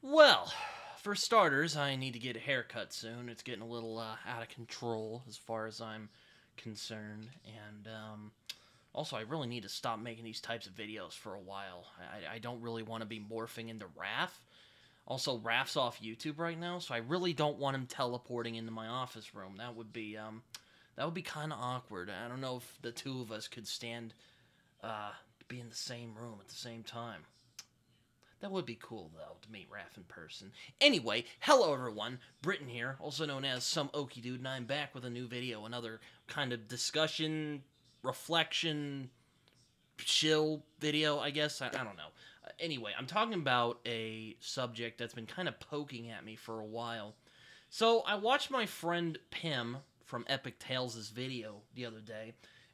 Well, for starters, I need to get a haircut soon. It's getting a little out of control as far as I'm concerned. And also, I really need to stop making these types of videos for a while. I don't really want to be morphing into Raph. Also, Raph's off YouTube right now, so I really don't want him teleporting into my office room. That would be kind of awkward. I don't know if the two of us could stand to be in the same room at the same time. That would be cool, though, to meet Raph in person. Anyway, hello everyone, Britton here, also known as Some Okie Dude, and I'm back with a new video, another kind of discussion, reflection, chill video, I guess, I don't know. Anyway, I'm talking about a subject that's been kind of poking at me for a while. So, I watched my friend Pim from Epic Tales' video the other day,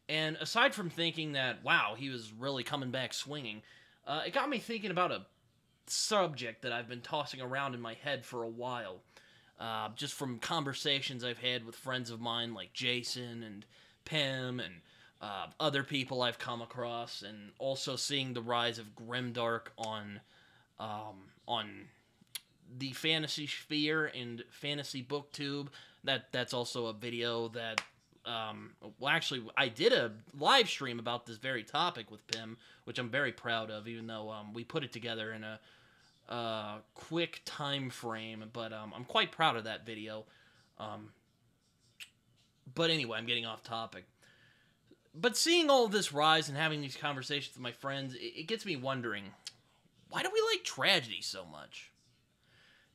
and aside from thinking that, wow, he was really coming back swinging, it got me thinking about a subject that I've been tossing around in my head for a while. Just from conversations I've had with friends of mine like Jason and Pim and other people I've come across, and also seeing the rise of grimdark on the Fantasy Sphere and Fantasy Booktube. That's also a video that well, actually, I did a live stream about this very topic with Pim, which I'm very proud of, even though we put it together in a quick time frame, but I'm quite proud of that video. But anyway, I'm getting off topic. But seeing all of this rise and having these conversations with my friends, it gets me wondering, why do we like tragedy so much?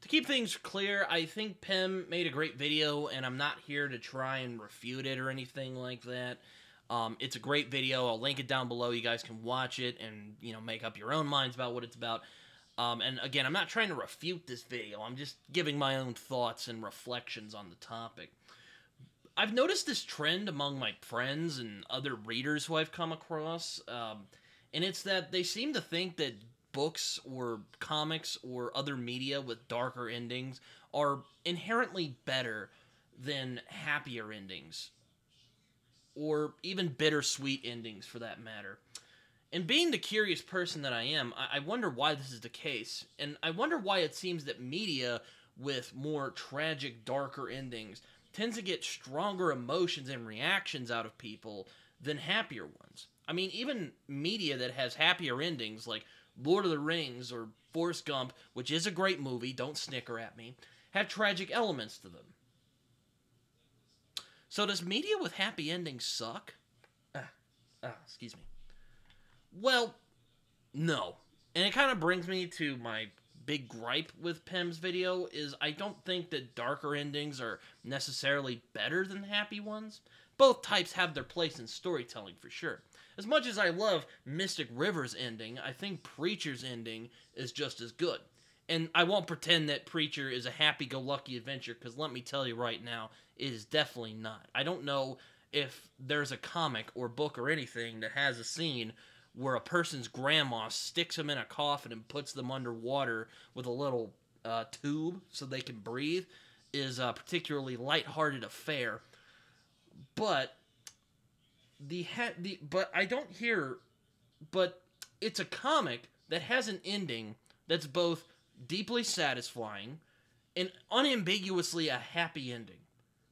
To keep things clear, I think Pim made a great video, and I'm not here to try and refute it or anything like that. It's a great video. I'll link it down below. You guys can watch it and, make up your own minds about what it's about. And again, I'm not trying to refute this video. I'm just giving my own thoughts and reflections on the topic. I've noticed this trend among my friends and other readers who I've come across, and it's that they seem to think that books or comics or other media with darker endings are inherently better than happier endings, or even bittersweet endings for that matter. And being the curious person that I am, I wonder why this is the case, and I wonder why it seems that media with more tragic, darker endings tends to get stronger emotions and reactions out of people than happier ones. I mean, even media that has happier endings, like Lord of the Rings or Forrest Gump, which is a great movie, don't snicker at me, have tragic elements to them. So does media with happy endings suck? Excuse me. Well, no. And it kind of brings me to my big gripe with Pim's video, is I don't think that darker endings are necessarily better than happy ones. Both types have their place in storytelling for sure. As much as I love Mystic River's ending, I think Preacher's ending is just as good. And I won't pretend that Preacher is a happy-go-lucky adventure, because let me tell you right now, it is definitely not. I don't know if there's a comic or book or anything that has a scene where a person's grandma sticks them in a coffin and puts them underwater with a little tube so they can breathe, is a particularly lighthearted affair. But but it's a comic that has an ending that's both deeply satisfying and unambiguously a happy ending.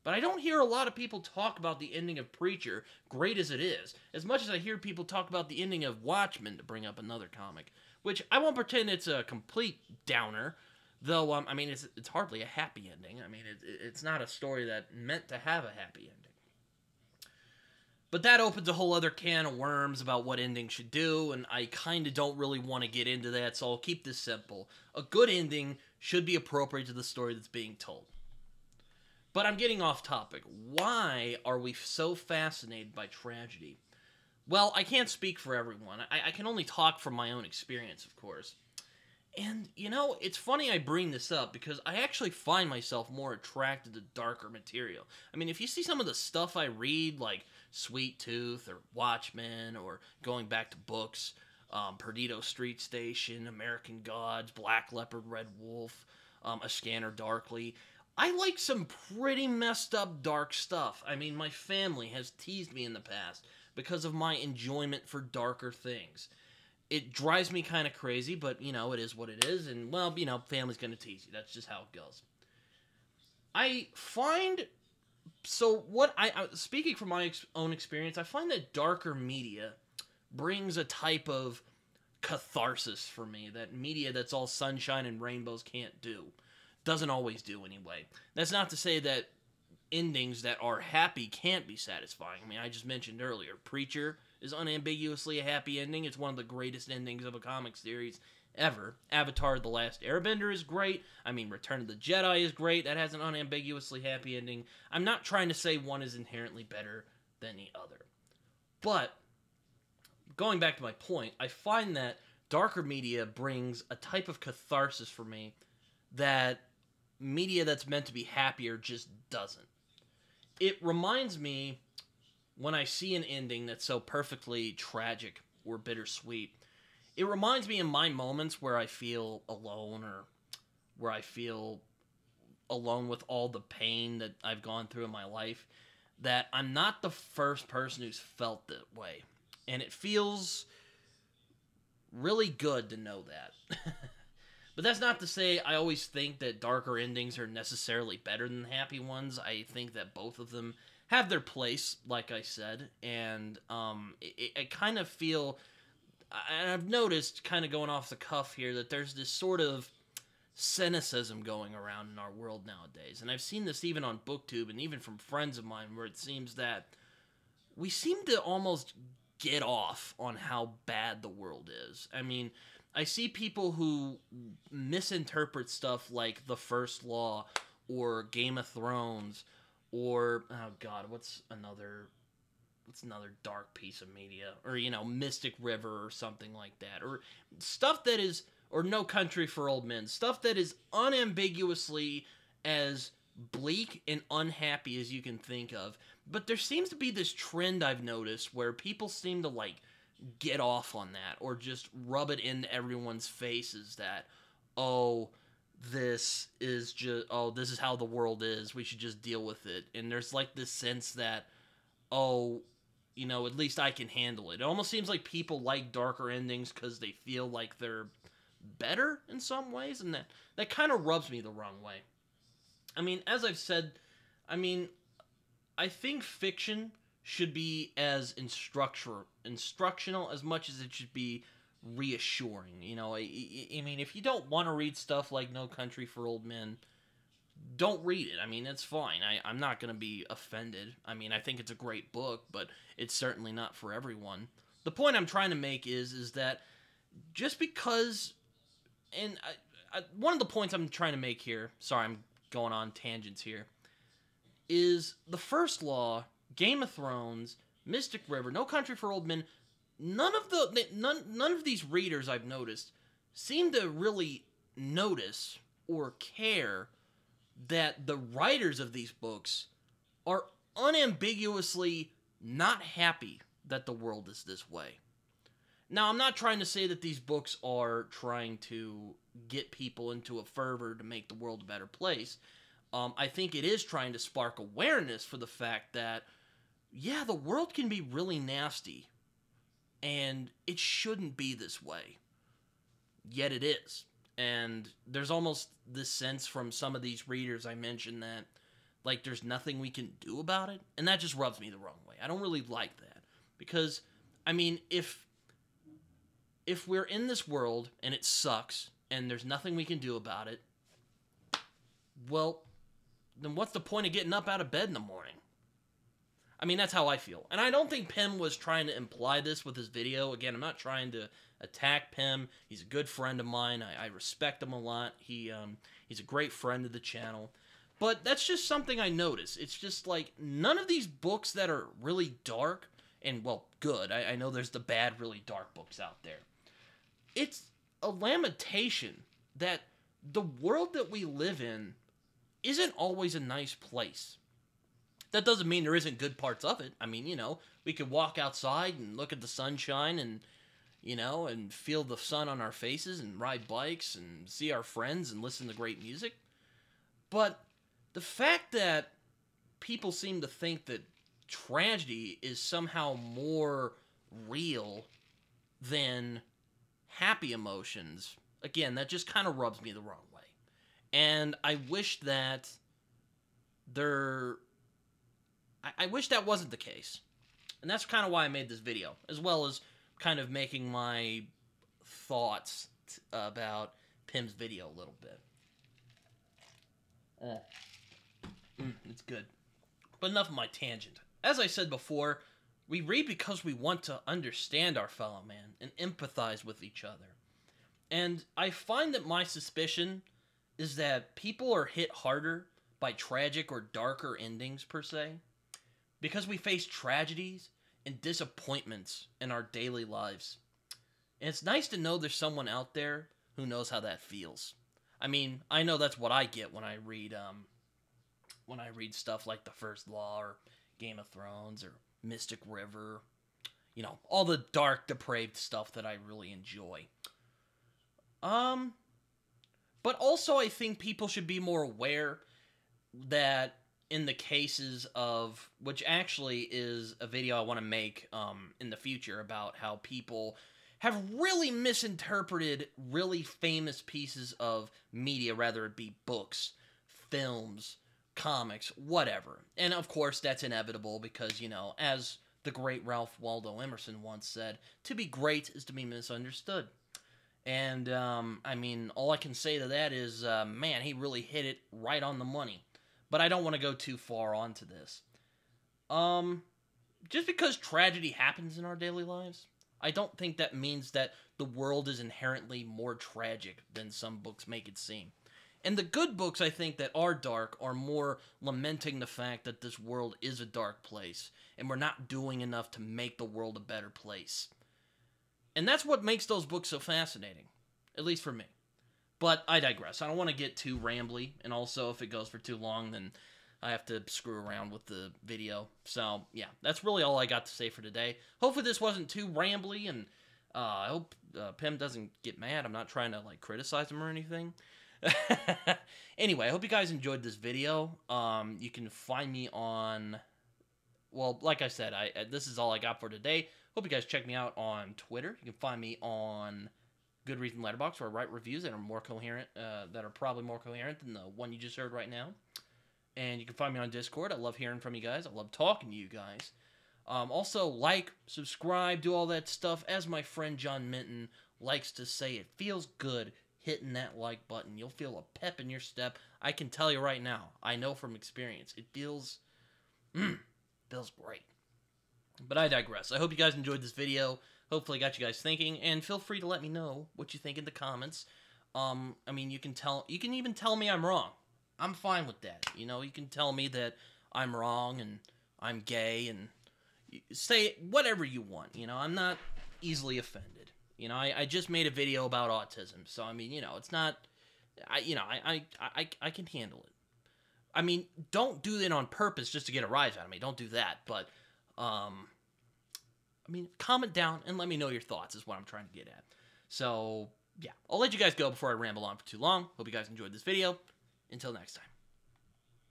But I don't hear a lot of people talk about the ending of Preacher, great as it is, as much as I hear people talk about the ending of Watchmen, to bring up another comic, which I won't pretend it's a complete downer, though, I mean, it's hardly a happy ending. I mean, it's not a story that meant to have a happy ending. But that opens a whole other can of worms about what endings should do, and I kind of don't really want to get into that, so I'll keep this simple. A good ending should be appropriate to the story that's being told. But I'm getting off topic. Why are we so fascinated by tragedy? Well, I can't speak for everyone. I can only talk from my own experience, of course. And, it's funny I bring this up, because I actually find myself more attracted to darker material. I mean, if you see some of the stuff I read, like Sweet Tooth or Watchmen, or going back to books, Perdido Street Station, American Gods, Black Leopard, Red Wolf, A Scanner Darkly, I like some pretty messed up dark stuff. I mean, my family has teased me in the past because of my enjoyment for darker things. it drives me kind of crazy, but, you know, it is what it is, and, well, you know, family's gonna tease you. That's just how it goes. I find, so what speaking from my own experience, I find that darker media brings a type of catharsis for me that media that's all sunshine and rainbows can't do. Doesn't always do, anyway. That's not to say that endings that are happy can't be satisfying. I mean, I just mentioned earlier, Preacher is unambiguously a happy ending. It's one of the greatest endings of a comic series ever. Avatar: The Last Airbender is great. I mean, Return of the Jedi is great. That has an unambiguously happy ending. I'm not trying to say one is inherently better than the other. But, going back to my point, I find that darker media brings a type of catharsis for me that media that's meant to be happier just doesn't. It reminds me, when I see an ending that's so perfectly tragic or bittersweet, it reminds me in my moments where I feel alone, or where I feel alone with all the pain that I've gone through in my life, that I'm not the first person who's felt that way. And it feels really good to know that. But that's not to say I always think that darker endings are necessarily better than happy ones. I think that both of them have their place, like I said, and I kind of feel, and I've noticed, kind of going off the cuff here, that there's this sort of cynicism going around in our world nowadays. And I've seen this even on BookTube and even from friends of mine, where it seems that we seem to almost get off on how bad the world is. I mean, I see people who misinterpret stuff like The First Law or Game of Thrones or, oh god, what's another dark piece of media, or, you know, Mystic River or something like that, or stuff that is, or No Country for Old Men, stuff that is unambiguously as bleak and unhappy as you can think of. But there seems to be this trend I've noticed where people seem to, like, get off on that, or just rub it into everyone's faces that, oh, this is how the world is, we should just deal with it. And there's like this sense that, oh, you know, at least I can handle it. It almost seems like people like darker endings because they feel like they're better in some ways, and that kind of rubs me the wrong way. I mean, as I've said, I mean, I think fiction should be as instructional as much as it should be reassuring. You know, I mean, if you don't want to read stuff like No Country for Old Men, don't read it. I mean, it's fine. I'm not going to be offended. I mean, I think it's a great book, but it's certainly not for everyone. The point I'm trying to make is that just because, and one of the points I'm trying to make here, sorry, I'm going on tangents here, is The First Law, Game of Thrones, Mystic River, No Country for Old Men, none of these readers I've noticed seem to really notice or care that the writers of these books are unambiguously not happy that the world is this way. Now, I'm not trying to say that these books are trying to get people into a fervor to make the world a better place. I think it is trying to spark awareness for the fact that, yeah, the world can be really nasty, and it shouldn't be this way. Yet it is. And there's almost this sense from some of these readers I mentioned that, like, there's nothing we can do about it. And that just rubs me the wrong way. I don't really like that. Because, I mean, if we're in this world and it sucks and there's nothing we can do about it, well, then what's the point of getting up out of bed in the morning? I mean, that's how I feel. And I don't think Pim was trying to imply this with his video. Again, I'm not trying to attack Pim. He's a good friend of mine. I respect him a lot. He's a great friend of the channel. But that's just something I notice. It's just like, none of these books that are really dark, and, well, good. I know there's the bad, really dark books out there. It's a lamentation that the world that we live in isn't always a nice place. That doesn't mean there isn't good parts of it. I mean, you know, we could walk outside and look at the sunshine and, you know, and feel the sun on our faces and ride bikes and see our friends and listen to great music. But the fact that people seem to think that tragedy is somehow more real than happy emotions, again, that just kind of rubs me the wrong way. And I wish that I wish that wasn't the case. And that's kind of why I made this video, as well as kind of making my thoughts about Pim's video a little bit. It's good. But enough of my tangent. As I said before, we read because we want to understand our fellow man and empathize with each other. And I find that my suspicion is that people are hit harder by tragic or darker endings, per se, because we face tragedies and disappointments in our daily lives. And it's nice to know there's someone out there who knows how that feels. I mean, I know that's what I get when I read stuff like The First Law or Game of Thrones or Mystic River. You know, all the dark, depraved stuff that I really enjoy. But also I think people should be more aware that in the cases of, which actually is a video I want to make in the future about how people have really misinterpreted really famous pieces of media, whether it be books, films, comics, whatever. And of course that's inevitable because, you know, as the great Ralph Waldo Emerson once said, to be great is to be misunderstood. And, I mean, all I can say to that is, man, he really hit it right on the money. But I don't want to go too far onto this. Just because tragedy happens in our daily lives, I don't think that means that the world is inherently more tragic than some books make it seem. And the good books, I think, that are dark are more lamenting the fact that this world is a dark place, and we're not doing enough to make the world a better place. And that's what makes those books so fascinating, at least for me. But I digress. I don't want to get too rambly, and also if it goes for too long, then I have to screw around with the video. So, yeah, that's really all I got to say for today. Hopefully this wasn't too rambly, and I hope Pim doesn't get mad. I'm not trying to, like, criticize him or anything. Anyway, I hope you guys enjoyed this video. You can find me on, well, like I said, this is all I got for today. Hope you guys check me out on Twitter. You can find me on Goodreads and Letterboxd, where I write reviews that are more coherent, that are probably more coherent than the one you just heard right now. And you can find me on Discord. I love hearing from you guys. I love talking to you guys. Also, like, subscribe, do all that stuff. As my friend John Minton likes to say, it feels good hitting that like button. You'll feel a pep in your step. I can tell you right now. I know from experience. It feels great. But I digress. I hope you guys enjoyed this video. Hopefully I got you guys thinking, and feel free to let me know what you think in the comments. I mean, you can even tell me I'm wrong. I'm fine with that. You know, you can tell me that I'm wrong and I'm gay, and say whatever you want. You know, I'm not easily offended. You know, I just made a video about autism, so I mean, you know, it's not, I can handle it. I mean, don't do it on purpose just to get a rise out of me. Don't do that. But, I mean, comment down and let me know your thoughts is what I'm trying to get at. So, yeah, I'll let you guys go before I ramble on for too long. Hope you guys enjoyed this video. Until next time.